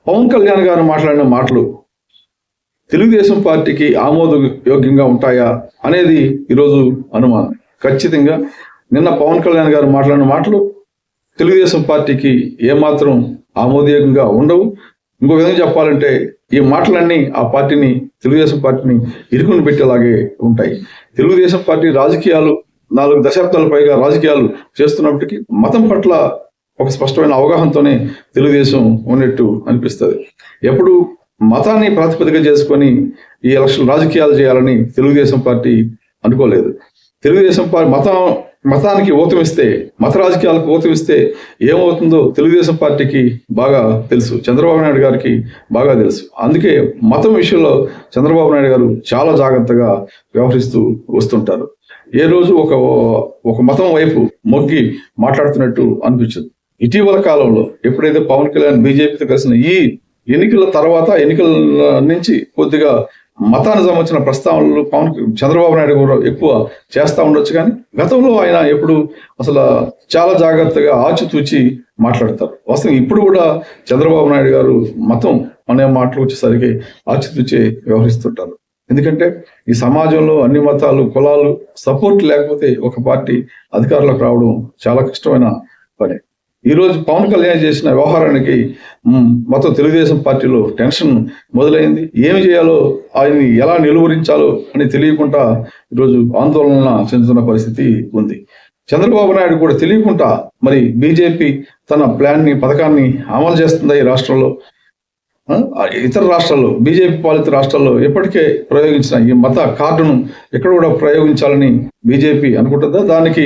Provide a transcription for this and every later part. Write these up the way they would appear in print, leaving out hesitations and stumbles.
పవన్ కళ్యాణ్ గారు మాట్లాడిన మాటలు తెలుగుదేశం పార్టీకి ఆమోదయోగ్యంగా ఉంటాయా అనేది ఈరోజు అనుమానం. ఖచ్చితంగా నిన్న పవన్ కళ్యాణ్ గారు మాట్లాడిన మాటలు తెలుగుదేశం పార్టీకి ఏమాత్రం ఆమోదయోగ్యంగా ఉండవు. ఇంకో విధంగా చెప్పాలంటే ఈ మాటలన్నీ ఆ పార్టీని, తెలుగుదేశం పార్టీని ఇరుకుని పెట్టేలాగే ఉంటాయి. తెలుగుదేశం పార్టీ రాజకీయాలు 4 దశాబ్దాల పైగా రాజకీయాలు చేస్తున్నప్పటికీ మతం పట్ల ఒక స్పష్టమైన అవగాహనతోనే తెలుగుదేశం ఉన్నట్టు అనిపిస్తుంది. ఎప్పుడు మతాన్ని ప్రాతిపదిక చేసుకొని ఈ ఎలక్షన్ రాజకీయాలు చేయాలని తెలుగుదేశం పార్టీ అనుకోలేదు. తెలుగుదేశం పార్టీ మతానికి ఊతమిస్తే, మత రాజకీయాలకు ఊతమిస్తే ఏమవుతుందో తెలుగుదేశం పార్టీకి బాగా తెలుసు, చంద్రబాబు నాయుడు గారికి బాగా తెలుసు. అందుకే మతం విషయంలో చంద్రబాబు నాయుడు గారు చాలా జాగ్రత్తగా వ్యవహరిస్తూ వస్తుంటారు. ఏ రోజు ఒక మతం వైపు మొగ్గి మాట్లాడుతున్నట్టు అనిపించదు. ఇటీవల కాలంలో ఎప్పుడైతే పవన్ కళ్యాణ్ బీజేపీతో కలిసిన ఈ ఎన్నికల తర్వాత, ఎన్నికల నుంచి కొద్దిగా మతానికి సంబంధించిన ప్రస్తావనలు చంద్రబాబు నాయుడు కూడా ఎక్కువ చేస్తూ ఉండొచ్చు. కానీ గతంలో ఆయన ఎప్పుడు అసలు చాలా జాగ్రత్తగా ఆచితూచి మాట్లాడతారు. వాస్తవం ఇప్పుడు కూడా చంద్రబాబు నాయుడు గారు మతం అనే మాటలు వచ్చేసరికి ఆచితూచి వ్యవహరిస్తుంటారు. ఎందుకంటే ఈ సమాజంలో అన్ని మతాలు, కులాలు సపోర్ట్ లేకపోతే ఒక పార్టీ అధికారంలోకి రావడం చాలా కష్టమైన పని. ఈరోజు పవన్ కళ్యాణ్ చేసిన వ్యవహారానికి మొత్తం తెలుగుదేశం పార్టీలో టెన్షన్ మొదలైంది. ఏమి చేయాలో, ఆయన్ని ఎలా నిలువరించాలో అని తెలియకుండా ఈరోజు ఆందోళన చెందుతున్న పరిస్థితి ఉంది. చంద్రబాబు నాయుడు కూడా తెలియకుండా మరి బీజేపీ తన పథకాన్ని అమలు చేస్తుందా ఈ రాష్ట్రంలో? ఇతర రాష్ట్రాల్లో, బీజేపీ పాలిత రాష్ట్రాల్లో ఎప్పటికే ప్రయోగించిన ఈ మత కార్డును ఎక్కడ కూడా ప్రయోగించాలని బీజేపీ అనుకుంటుందా? దానికి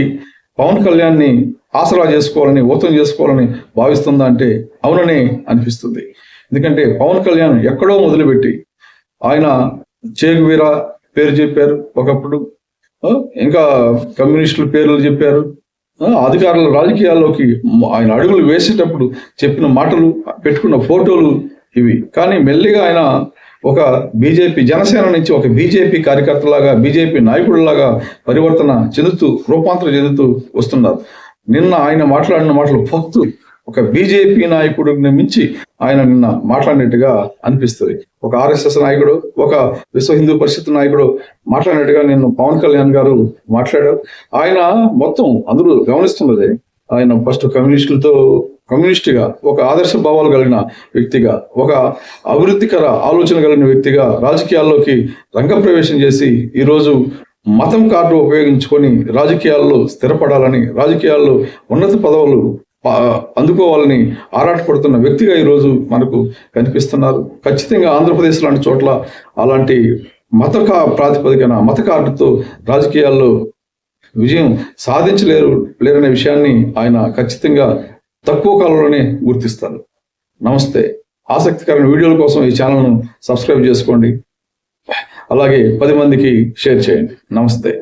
పవన్ కళ్యాణ్ని ఆసరా చేసుకోవాలని, ఓతం చేసుకోవాలని భావిస్తుందా అంటే అవుననే అనిపిస్తుంది. ఎందుకంటే పవన్ కళ్యాణ్ ఎక్కడో మొదలుపెట్టి ఆయన చేగువీరా పేరు చెప్పారు ఒకప్పుడు, ఇంకా కమ్యూనిస్టుల పేర్లు చెప్పారు, అధికారుల రాజకీయాల్లోకి ఆయన అడుగులు వేసేటప్పుడు చెప్పిన మాటలు, పెట్టుకున్న ఫోటోలు ఇవి. కానీ మెల్లిగా ఆయన ఒక బీజేపీ, జనసేన నుంచి ఒక బీజేపీ కార్యకర్తలాగా, బీజేపీ నాయకుడిలాగా పరివర్తన చెందుతూ, రూపాంతరం చెందుతూ వస్తున్నారు. నిన్న ఆయన మాట్లాడిన మాటలు భక్తు ఒక బీజేపీ నాయకుడిని మించి ఆయన నిన్న మాట్లాడినట్టుగా అనిపిస్తుంది. ఒక ఆర్ఎస్ఎస్ నాయకుడు, ఒక విశ్వ హిందూ పరిషత్ నాయకుడు మాట్లాడినట్టుగా నిన్న పవన్ కళ్యాణ్ గారు మాట్లాడారు. ఆయన మొత్తం అందరూ గమనిస్తున్నదే, ఆయన ఫస్ట్ కమ్యూనిస్టుగా, ఒక ఆదర్శ భావాలు కలిగిన వ్యక్తిగా, ఒక అభివృద్ధికర ఆలోచన కలిగిన వ్యక్తిగా రాజకీయాల్లోకి రంగప్రవేశం చేసి ఈరోజు మతం కార్డు ఉపయోగించుకొని రాజకీయాల్లో స్థిరపడాలని, రాజకీయాల్లో ఉన్నత పదవులు అందుకోవాలని ఆరాటపడుతున్న వ్యక్తిగా ఈరోజు మనకు కనిపిస్తున్నారు. ఖచ్చితంగా ఆంధ్రప్రదేశ్ లాంటి చోట్ల అలాంటి ప్రాతిపదికన మత కార్డుతో రాజకీయాల్లో విజయం సాధించలేరనే విషయాన్ని ఆయన ఖచ్చితంగా తక్కువ కాలంలోనే గుర్తిస్తారు. నమస్తే. ఆసక్తికరమైన వీడియోల కోసం ఈ ఛానల్ను సబ్స్క్రైబ్ చేసుకోండి. అలాగే 10 మందికి షేర్ చేయండి. నమస్తే.